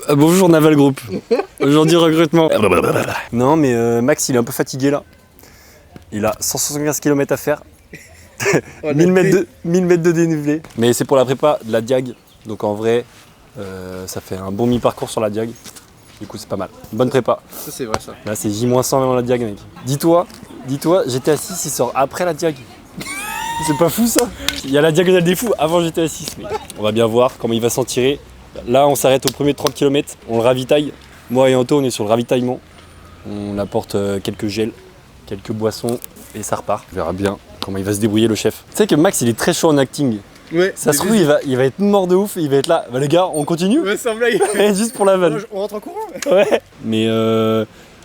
Bonjour Naval Group. Aujourd'hui recrutement. Non mais Max il est un peu fatigué là. Il a 175 km à faire. 1000 mètres de dénivelé. Mais c'est pour la prépa de la Diag. Donc en vrai, ça fait un bon mi-parcours sur la Diag. Du coup c'est pas mal. Bonne prépa. Ça c'est vrai ça. Là c'est J-100 même la Diag mec. Dis-toi, GTA 6 il sort après la Diag. C'est pas fou ça? Il y a la diagonale des fous avant GTA 6 mec. On va bien voir comment il va s'en tirer. Là on s'arrête au premier 30 km, on le ravitaille. Moi et Anto on est sur le ravitaillement. On apporte quelques gels, quelques boissons et ça repart. On verra bien comment il va se débrouiller le chef. Tu sais que Max il est très chaud en acting. Ouais. Ça se trouve il va être mort de ouf et il va être là. Bah les gars on continue? Ouais sans blague. Juste pour la vanne. On rentre en courant. Ouais. Mais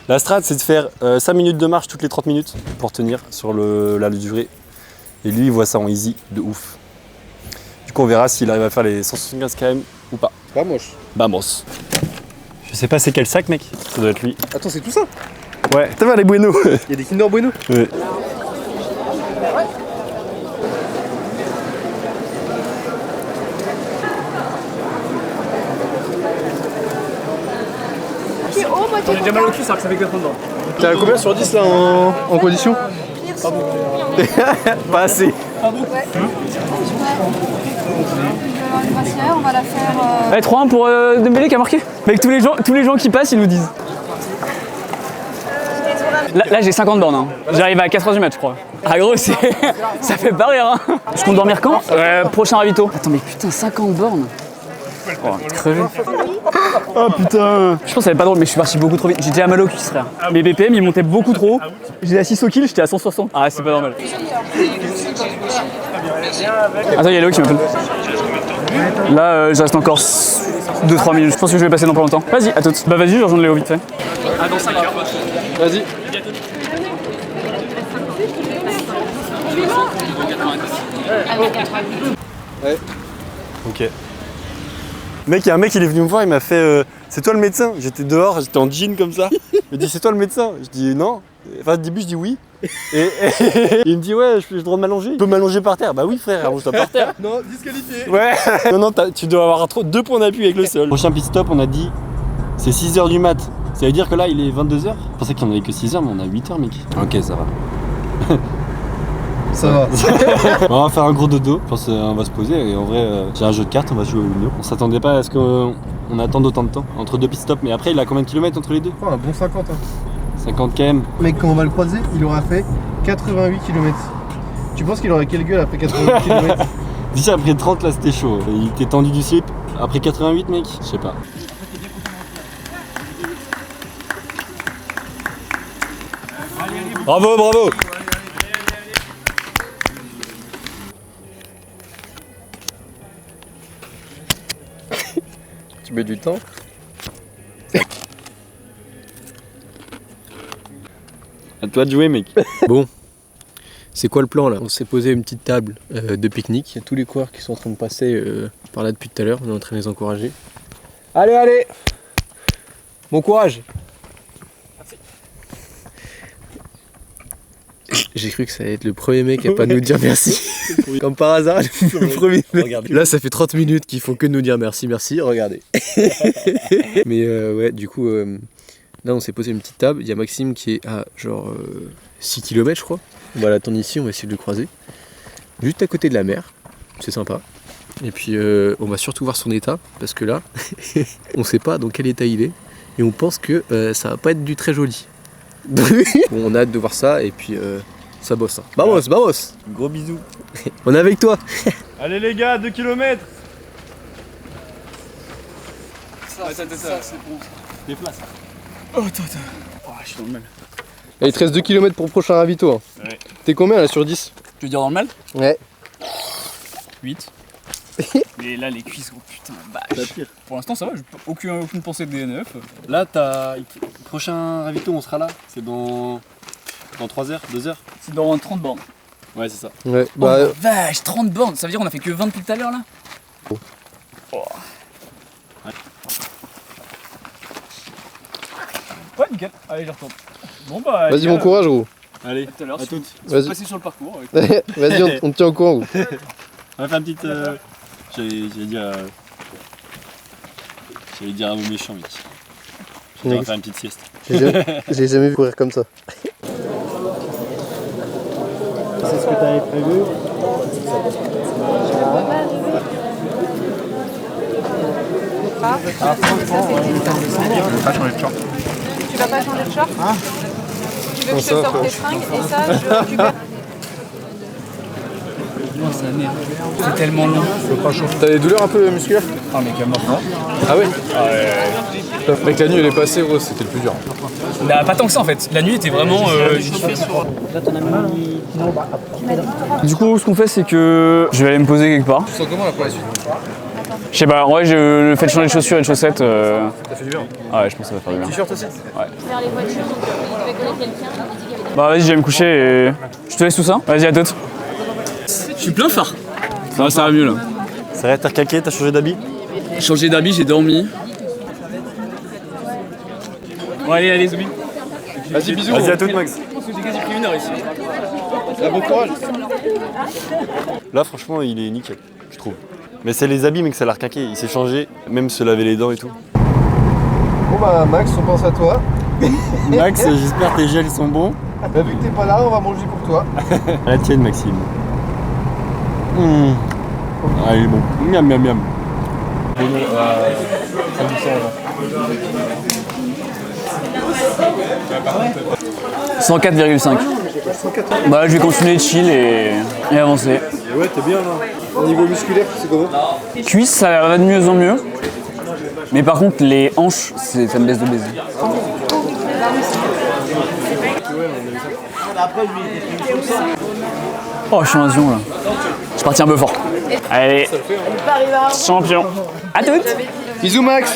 la strat c'est de faire 5 minutes de marche toutes les 30 minutes pour tenir sur la durée. Et lui il voit ça en easy de ouf. Du coup on verra s'il arrive à faire les 175 km ou pas. Vamos. Vamos. Je sais pas c'est quel sac mec, ça doit être lui. Attends c'est tout ça? Ouais, t'as vu les Bueno? Il y a des Kinder Bueno? Ouais. J'ai déjà mal au cul, ça fait 4 dedans. T'es à combien sur 10 là en condition? Pas assez. Pardon ouais. On va la faire. Allez, 3-1 pour Dembélé qui a marqué. Mec, tous les gens qui passent, ils nous disent. Là j'ai 50 bornes. Hein. J'arrive à 4h du match, je crois. Ah gros, ça fait pas rire. Hein. Je compte dormir quand? Prochain ravito. Attends, mais putain, 50 bornes. Oh, crevé. Oh putain. Je pense que ça va être pas drôle, mais je suis parti beaucoup trop vite. J'étais à mal au cul, frère. Mes BPM ils montaient beaucoup trop haut. J'étais à 6 au kill, j'étais à 160. Ah, c'est pas normal. Attends, il y a Léo qui m'appelle. Là, je reste encore 2-3 minutes. Je pense que je vais passer dans pas longtemps. Vas-y, à toutes. Bah, vas-y, je rejoins Léo vite fait. Ah dans 5 heures. Vas-y. Ouais. Ok. Mec, il y a un mec, il est venu me voir, il m'a fait c'est toi le médecin? J'étais dehors, j'étais en jean comme ça. Il me dit c'est toi le médecin? Je dis non. Enfin, au début, je dis oui. Et il me dit ouais, j'ai le droit de m'allonger. Tu peux m'allonger par terre? Bah oui, frère, allonge-toi par terre. Non, disqualifié. Ouais. Non, tu dois avoir 2 points d'appui avec le sol. Prochain pit stop, on a dit c'est 6h du mat. Ça veut dire que là, il est 22h? Je pensais qu'il n'y en avait que 6h, mais on a 8h, mec. Ok, ça va. Ça va. On va faire un gros dodo, je pense qu'on va se poser et en vrai j'ai un jeu de cartes, on va jouer au Uno. On s'attendait pas à ce qu'on attende autant de temps entre 2 pit stops, mais après il a combien de kilomètres entre les deux? Un bon 50 hein. 50 km. Mec quand on va le croiser, il aura fait 88 km. Tu penses qu'il aurait quelle gueule après 88 km? Déjà après 30 là c'était chaud, il était tendu du slip. Après 88 mec, je sais pas. Bravo, bravo. Tu mets du temps. À toi de jouer mec. Bon, c'est quoi le plan là? On s'est posé une petite table de pique-nique. Il y a tous les coureurs qui sont en train de passer par là depuis tout à l'heure. On est en train de les encourager. Allez, allez! Bon courage! Merci. J'ai cru que ça allait être le premier mec à pas nous dire merci. Comme par hasard, le premier mec. Là, ça fait 30 minutes qu'ils font que nous dire merci, merci. Regardez. Mais ouais, du coup, là, on s'est posé une petite table. Il y a Maxime qui est à genre 6 km, je crois. On va l'attendre ici, on va essayer de le croiser. Juste à côté de la mer. C'est sympa. Et puis, on va surtout voir son état. Parce que là, on sait pas dans quel état il est. Et on pense que ça va pas être du très joli. Bon, on a hâte de voir ça. Et puis, ça bosse. Hein. Vamos, vamos! Gros bisous. On est avec toi. Allez les gars, 2 km. Ça, c'est bon. Déplace. Oh, attends. Oh, je suis dans le mal. Et il te reste 2 km pour le prochain ravito. Hein. Ouais. T'es combien là sur 10? Tu veux dire dans le mal? Ouais. 8. Mais là, les cuisses, oh putain, bâche. Pour l'instant, ça va, j'ai aucune pensée de DNF. Là, prochain ravito, on sera là. C'est dans 3 heures, 2 heures. C'est dans 30 bornes. Ouais, c'est ça. Ouais. Oh la vache, 30 bornes, ça veut dire qu'on a fait que 20 depuis tout à l'heure là? Oh. Ouais, nickel. Allez, je retourne. Bon bah. Vas-y, bon courage, gros. Allez, À tout à l'heure. à toutes. Vas-y. Passer sur le parcours. Vas-y, on te tient au courant, gros. On va faire une petite. J'allais dire. J'allais dire un mot méchant, mec. On va faire une petite sieste. J'ai jamais vu courir comme ça. C'est ce que tu avais prévu. Pas changer de short. Tu vas pas changer de short Tu veux que je te sorte tes fringues et ça, je récupère. C'est tellement long. T'as des douleurs un peu musculaires? Ah mais calme-moi. Ah ouais? Mec, la nuit elle est passée, gros, c'était le plus dur. Bah pas tant que ça en fait. La nuit était vraiment. Du coup, ce qu'on fait, c'est que je vais aller me poser quelque part. Tu sens comment là pour la suite? Je sais pas, en vrai, le fait de changer de chaussures et de chaussettes. Ça fait du bien. Ah ouais, je pense que ça va faire du bien. T-shirt aussi? Vers les voitures, il devait connaître quelqu'un, il m'a dit qu'il y avait des... Bah vas-y, je vais me coucher et je te laisse tout ça. Vas-y, à toutes. Je suis plein phare. Ça va mieux là. Ça va, t'as caqué, t'as changé d'habit? J'ai changé d'habit, j'ai dormi. Bon allez, allez, Zoubi. Vas-y, bisous. Vas-y à toutes, Max. Je pense que j'ai quasi pris 1 heure ici. Bon courage. Là, franchement, il est nickel, je trouve. Mais c'est les habits, mec, ça l'a requinqué. Il s'est changé, même se laver les dents et tout. Bon bah Max, on pense à toi. Max, j'espère que tes gels sont bons. Bah, vu que t'es pas là, on va manger pour toi. À la tienne, Maxime. Ah, il est bon. Miam, miam, miam. 104,5. Bah là, je vais continuer de chill et avancer. Et ouais, t'es bien là. Au niveau musculaire, c'est comment? Cuisse, ça va de mieux en mieux. Mais par contre, les hanches, ça me baisse de baiser. Oh, je suis en avion là. Je suis parti un peu fort. Allez, champion. À toutes. Bisous Max.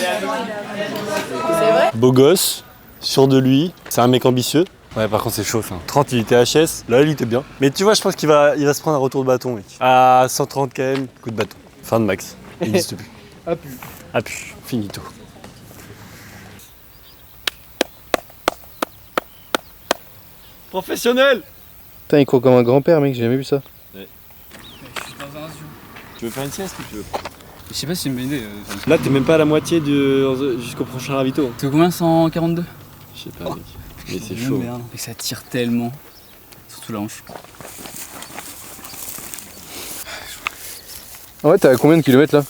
Beau gosse, sûr de lui, c'est un mec ambitieux. Ouais, par contre, c'est chaud. 30, il était HS, là, il était bien. Mais tu vois, je pense qu'il va se prendre un retour de bâton, mec. À 130 km, coup de bâton. Fin de Max. Il n'existe plus. Appu. Finito. Professionnel! Putain, il court comme un grand-père, mec, j'ai jamais vu ça. Tu veux faire une sieste ou tu veux? Je sais pas si c'est une bonne idée. Là, t'es même pas à la moitié jusqu'au prochain ravito. T'es combien? 142? Je sais pas, mec. Mais c'est chaud. Merde. Et ça tire tellement. Surtout la hanche. Ah ouais, t'es à combien de kilomètres là?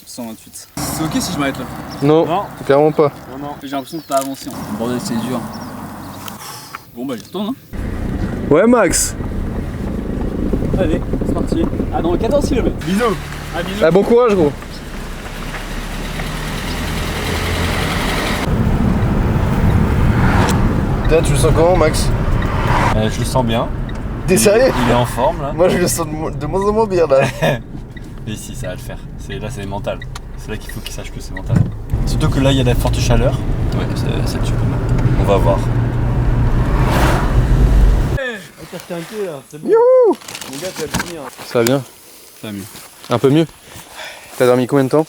128. C'est ok si je m'arrête là? Non, clairement pas. Non. J'ai l'impression de pas avancer. Bordel, c'est dur. Bon bah j'y retourne hein. Ouais Max. Allez, c'est parti. Ah dans 14 km. Bisous! Ah bisous. Ah, bon courage gros. Putain, tu le sens comment Max? Je le sens bien. T'es sérieux? Il est en forme là. Moi je le sens de moins en moins bien là. Mais si, ça va le faire. Là, c'est mental. C'est là qu'il faut qu'il sache que c'est mental. Surtout que là, il y a de la forte chaleur. Ouais, ça tue pas mal. On va voir. C'est bon. Youhou! Mon gars, tu vas le finir. Ça va bien? Ça va mieux. Un peu mieux? T'as dormi combien de temps?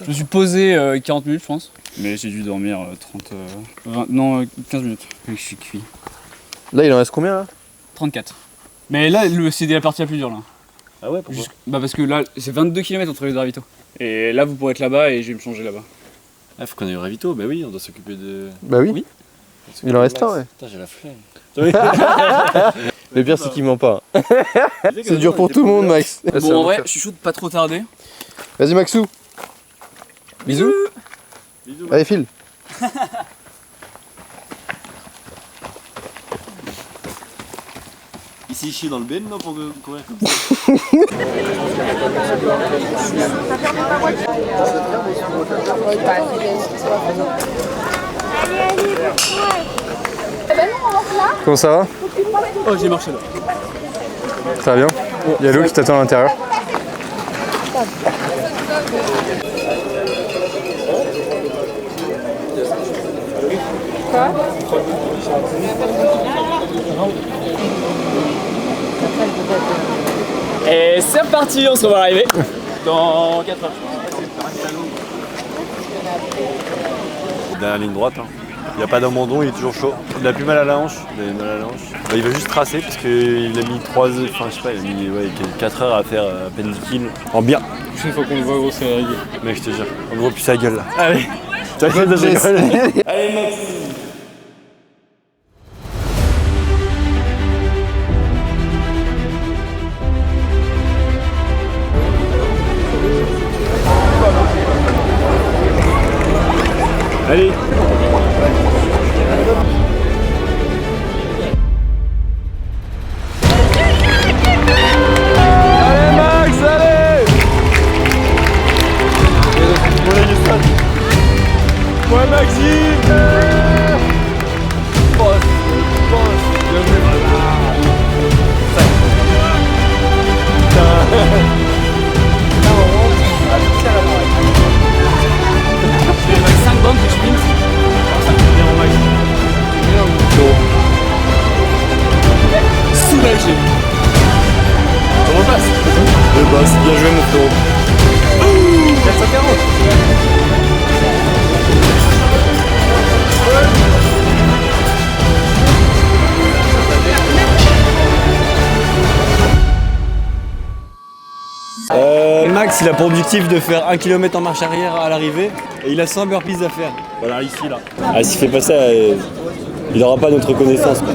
Je me suis posé 40 minutes je pense. Mais j'ai dû dormir 15 minutes. Je suis cuit. Là il en reste combien là? 34. Mais là c'est la partie la plus dure là. Ah ouais, pourquoi? Bah parce que là c'est 22 km entre les deux ravitaux. Et là vous pourrez être là-bas et je vais me changer là-bas. Ah, faut qu'on aille au ravito. Bah oui, on doit s'occuper de. Bah oui. Il en reste un ouais. Putain, j'ai la flemme. Le pire c'est qu'il ment pas. C'est dur pour tout le monde Max. Bon en vrai je suis chaud de pas trop tarder. Vas-y Maxou. Bisous. Allez file. Ici, je suis dans le Ben, non, pour courir comme ça. Comment ça va? Oh j'ai marché là. Ça va bien? Il y a l'eau qui t'attend à l'intérieur. Et c'est reparti, on se revoit arriver dans 4 heures. Dernière ligne droite, hein. Il n'y a pas d'abandon, il est toujours chaud. Il a plus mal à la hanche. Bah, il va juste tracer parce qu'il a mis 3 heures, enfin je sais pas, il a mis 4 heures à faire à peine 10 kills. En bien. La prochaine fois qu'on le voit gros c'est réglé. Mec, je te jure, on ne voit plus sa gueule là. Allez, T'inquiète, je rigole. Allez, Max. Allez. Allez Max, allez. Ouais Maxime. Boss, bien joué. Je vais mettre 5 bornes que je sprint. Soulagé. On repasse. Le boss, bien joué mon frérot. 440. Max il a pour objectif de faire 1 km en marche arrière à l'arrivée et il a 100 burpees à faire. Voilà ici là. Ah s'il fait pas ça, il aura pas notre reconnaissance quoi.